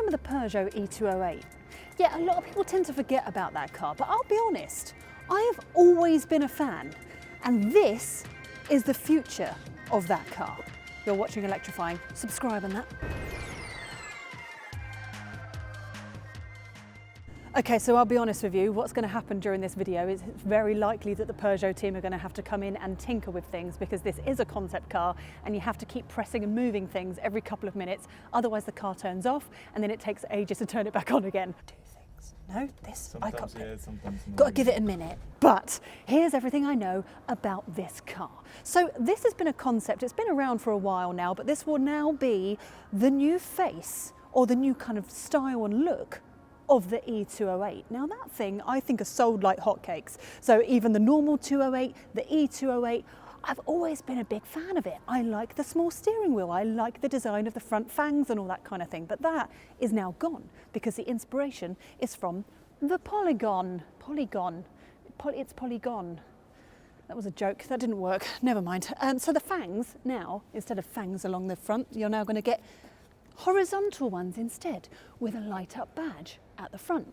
remember the Peugeot E208? Yeah, a lot of people tend to forget about that car, but I'll be honest, I have always been a fan, and this is the future of that car. You're watching Electrifying, subscribe on that. Okay, so I'll be honest with you, what's going to happen during this video is it's very likely that the Peugeot team are going to have to come in and tinker with things because this is a concept car and you have to keep pressing and moving things every couple of minutes, otherwise the car turns off and then it takes ages to turn it back on again. Two things. No, this, sometimes I can't. yeah, sometimes got to give it a minute. But here's everything I know about this car. So this has been a concept, it's been around for a while now, but this will now be the new face or the new kind of style and look of the E208. Now that thing I think is sold like hotcakes. So even the normal 208, the E208, I've always been a big fan of it. I like the small steering wheel, I like the design of the front fangs and all that kind of thing, but that is now gone because the inspiration is from the Polygon. It's Polygon. That was a joke, that didn't work, never mind. So the fangs now, instead of fangs along the front, you're now going to get horizontal ones instead with a light up badge at the front.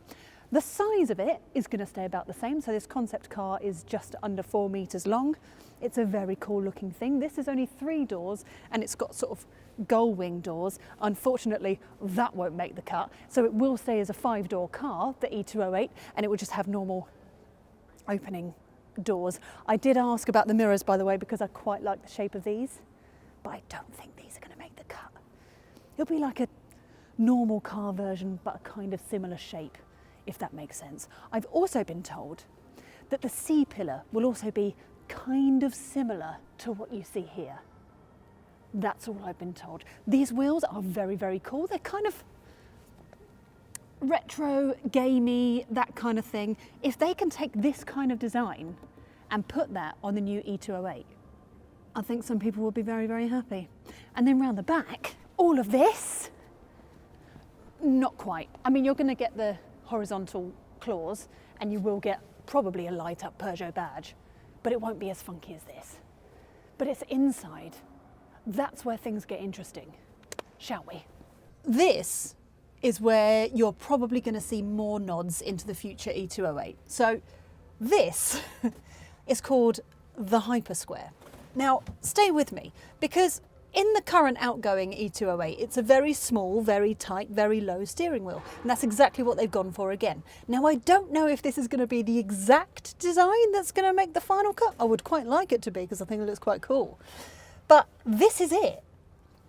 The size of it is going to stay about the same, so this concept car is just under 4 meters long. It's a very cool looking thing. This is only 3 doors and it's got sort of gull wing doors. Unfortunately, that won't make the cut, so it will stay as a 5-door car, the E208, and it will just have normal opening doors. I did ask about the mirrors, by the way, because I quite like the shape of these, but I don't think these are going to make the cut. It'll be like a normal car version, but a kind of similar shape, if that makes sense. I've also been told that the C-pillar will also be kind of similar to what you see here. That's all I've been told. These wheels are very, very cool. They're kind of retro, gamey, that kind of thing. If they can take this kind of design and put that on the new E208, I think some people will be very, very happy. And then round the back, all of this, not quite. I mean, you're going to get the horizontal claws and you will get probably a light up Peugeot badge, but it won't be as funky as this. But it's inside. That's where things get interesting, shall we? This is where you're probably going to see more nods into the future E208. So this is called the Hypersquare. Now, stay with me, because in the current outgoing E208, it's a very small, very tight, very low steering wheel. And that's exactly what they've gone for again. Now, I don't know if this is going to be the exact design that's going to make the final cut. I would quite like it to be, because I think it looks quite cool. But this is it.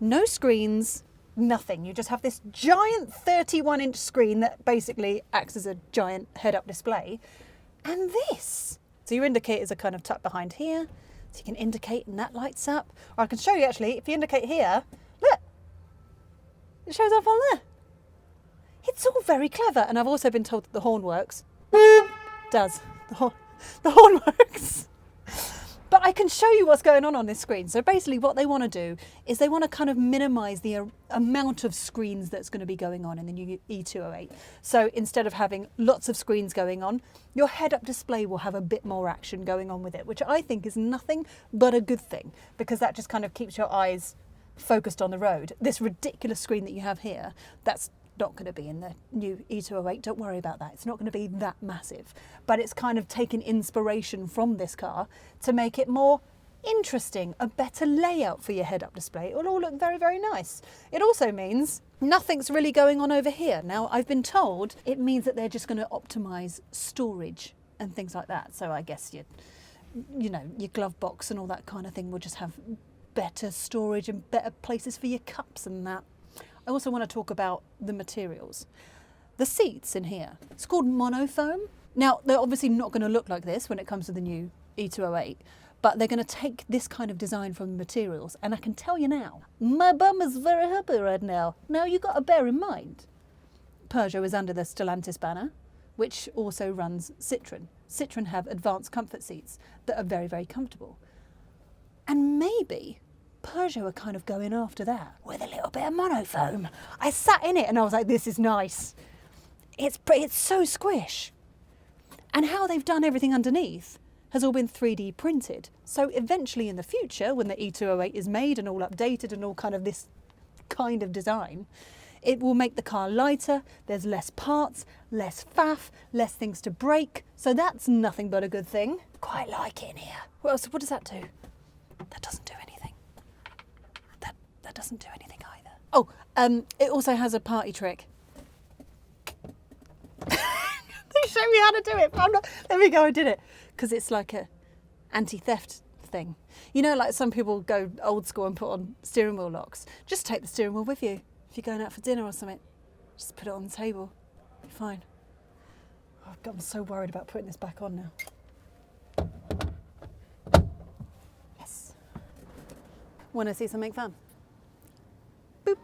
No screens, nothing. You just have this giant 31-inch screen that basically acts as a giant head-up display. And this. So your indicators are kind of tucked behind here. So you can indicate and that lights up. Or I can show you actually, if you indicate here, look, it shows up on there. It's all very clever. And I've also been told that the horn works. Does. The horn works. But I can show you what's going on this screen. So basically what they want to do is they want to kind of minimize the amount of screens that's going to be going on in the new E208. So instead of having lots of screens going on, your head-up display will have a bit more action going on with it, which I think is nothing but a good thing, because that just kind of keeps your eyes focused on the road. This ridiculous screen that you have here, that's not going to be in the new E208, don't worry about that. It's not going to be that massive, but it's kind of taken inspiration from this car to make it more interesting, a better layout for your head-up display. It will all look very, very nice. It also means nothing's really going on over here. Now, I've been told it means that they're just going to optimize storage and things like that. So I guess you know, your glove box and all that kind of thing will just have better storage and better places for your cups and that. I also want to talk about the materials. The seats in here, it's called monofoam. Now, they're obviously not going to look like this when it comes to the new E208, but they're going to take this kind of design from the materials. And I can tell you now, my bum is very happy right now. Now, you've got to bear in mind, Peugeot is under the Stellantis banner, which also runs Citroën. Citroën have advanced comfort seats that are very, very comfortable. And maybe Peugeot are kind of going after that with a little bit of monofoam. I sat in it and I was like, this is nice. It's so squish. And how they've done everything underneath has all been 3D printed. So eventually in the future, when the E208 is made and all updated and all kind of this kind of design, It will make the car lighter, there's less parts, less faff, less things to break. So that's nothing but a good thing. Quite like it in here. What else? What does that do? That doesn't do anything. That doesn't do anything either. Oh, it also has a party trick. They showed me how to do it, but I'm not, there we go, I did it. Because it's like a anti-theft thing. You know, like some people go old school and put on steering wheel locks. Just take the steering wheel with you. If you're going out for dinner or something, just put it on the table. You're fine. Oh, I'm so worried about putting this back on now. Yes. Want to see something fun? Boop.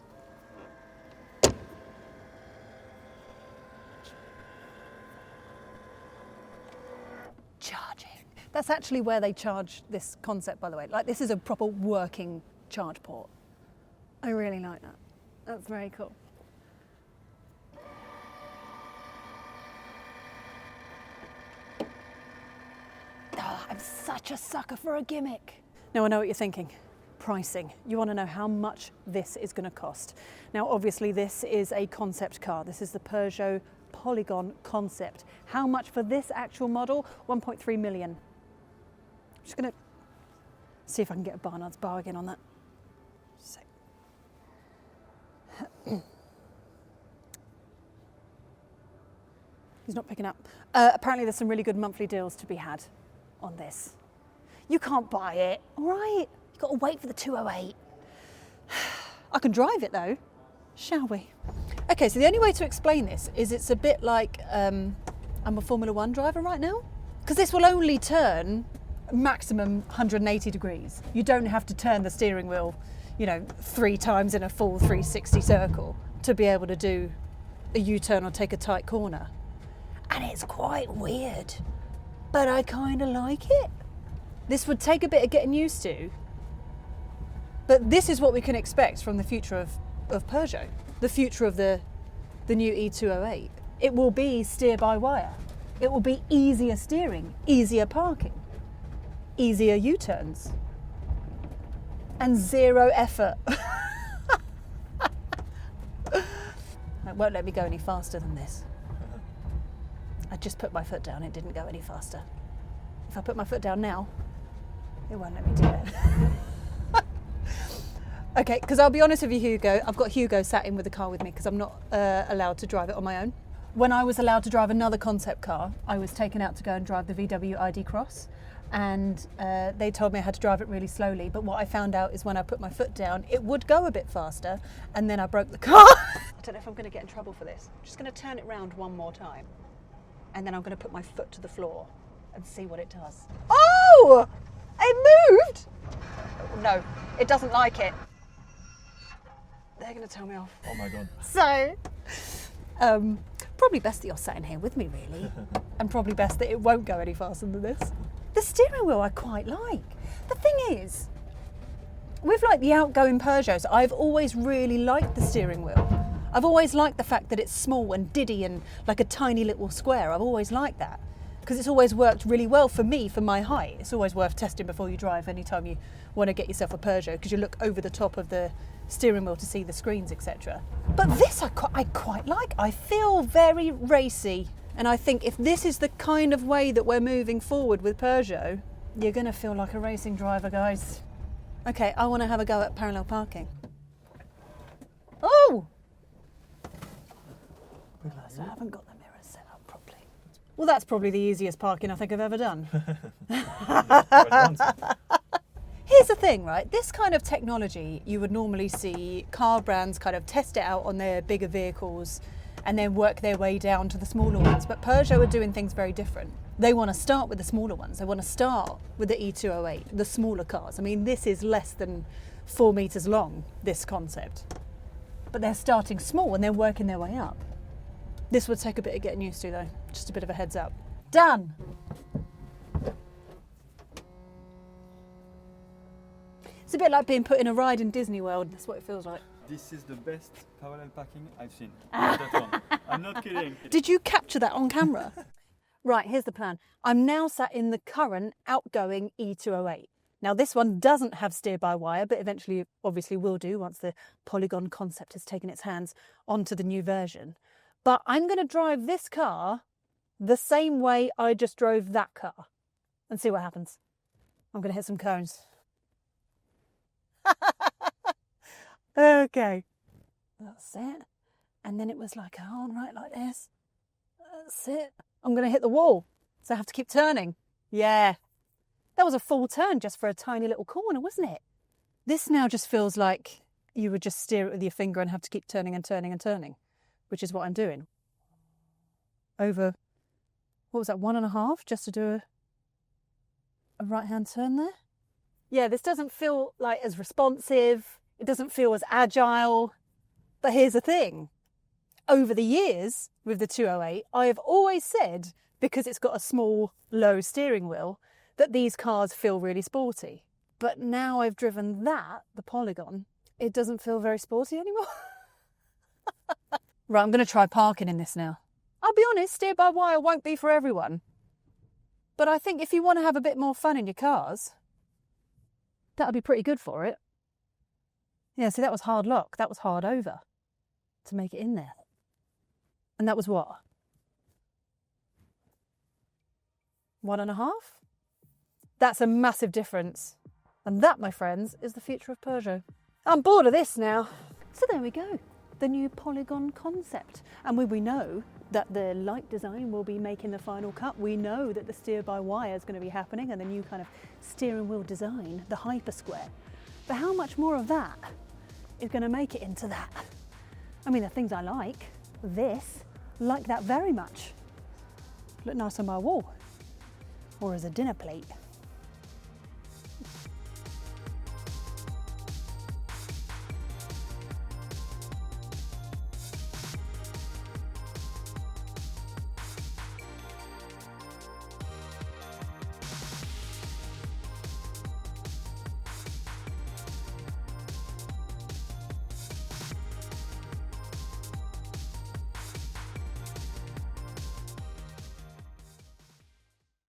Charging. That's actually where they charge this concept, by the way. Like, this is a proper working charge port. I really like that. That's very cool. Oh, I'm such a sucker for a gimmick. Now I know what you're thinking. Pricing. You want to know how much this is going to cost. Now obviously this is a concept car. This is the Peugeot Polygon Concept. How much for this actual model? 1.3 million. I'm just going to see if I can get a Barnard's bargain on that. So. He's not picking up. Apparently there's some really good monthly deals to be had on this. You can't buy it, all right? You've got to wait for the 208. I can drive it though, shall we? Okay, so the only way to explain this is it's a bit like I'm a Formula One driver right now, because this will only turn maximum 180 degrees. You don't have to turn the steering wheel, you know, 3 times in a full 360 circle to be able to do a U-turn or take a tight corner. And it's quite weird, but I kind of like it. This would take a bit of getting used to, but this is what we can expect from the future of Peugeot, the future of the new E208. It will be steer-by-wire. It will be easier steering, easier parking, easier U-turns, and 0 effort. It won't let me go any faster than this. I just put my foot down, it didn't go any faster. If I put my foot down now, it won't let me do it. Okay, because I'll be honest with you, Hugo, I've got Hugo sat in with the car with me because I'm not allowed to drive it on my own. When I was allowed to drive another concept car, I was taken out to go and drive the VW ID Cross, and they told me I had to drive it really slowly, but what I found out is when I put my foot down, it would go a bit faster, and then I broke the car. I don't know if I'm going to get in trouble for this. I'm just going to turn it round one more time, and then I'm going to put my foot to the floor and see what it does. Oh! It moved! No, it doesn't like it. They're going to tell me off. Oh my God. So, probably best that you're sat in here with me, really. And probably best that it won't go any faster than this. The steering wheel I quite like. The thing is, with like the outgoing Peugeots, I've always really liked the steering wheel. I've always liked the fact that it's small and diddy and like a tiny little square. I've always liked that because it's always worked really well for me, for my height. It's always worth testing before you drive anytime you want to get yourself a Peugeot, because you look over the top of the steering wheel to see the screens, etc. But this I quite like. I feel very racy, and I think if this is the kind of way that we're moving forward with Peugeot, you're going to feel like a racing driver, guys. Okay, I want to have a go at parallel parking. Oh! I haven't got the mirrors set up properly. Well, that's probably the easiest parking I think I've ever done. Here's the thing, right? This kind of technology, you would normally see car brands kind of test it out on their bigger vehicles and then work their way down to the smaller ones. But Peugeot are doing things very different. They want to start with the smaller ones. They want to start with the E208, the smaller cars. I mean, this is less than 4 meters long, this concept. But they're starting small and they're working their way up. This would take a bit of getting used to though, just a bit of a heads up. Done. It's a bit like being put in a ride in Disney World, that's what it feels like. This is the best parallel parking I've seen. That one. I'm not kidding. Did you capture that on camera? Right, here's the plan. I'm now sat in the current outgoing E208. Now this one doesn't have steer-by-wire, but eventually obviously will do once the Polygon Concept has taken its hands onto the new version. But I'm going to drive this car the same way I just drove that car and see what happens. I'm going to hit some cones. Okay. That's it. And then it was like, oh, right, like this. That's it. I'm going to hit the wall. So I have to keep turning. Yeah. That was a full turn just for a tiny little corner, wasn't it? This now just feels like you would just steer it with your finger and have to keep turning and turning and turning, which is what I'm doing. Over, what was that, 1.5 just to do a right-hand turn there? Yeah, this doesn't feel like as responsive. It doesn't feel as agile. But here's the thing. Over the years with the 208, I have always said, because it's got a small, low steering wheel, that these cars feel really sporty. But now I've driven that, the Polygon, it doesn't feel very sporty anymore. Right, I'm going to try parking in this now. I'll be honest, steer-by-wire won't be for everyone. But I think if you want to have a bit more fun in your cars, that'll be pretty good for it. Yeah, see, that was hard lock. That was hard over to make it in there. And that was what? 1.5? That's a massive difference. And that, my friends, is the future of Peugeot. I'm bored of this now. So there we go. The new Polygon Concept. And we know that the light design will be making the final cut. We know that the steer-by-wire is going to be happening and the new kind of steering wheel design, the Hypersquare. But how much more of that is going to make it into that? I mean, the things I like that very much. Look nice on my wall. Or as a dinner plate.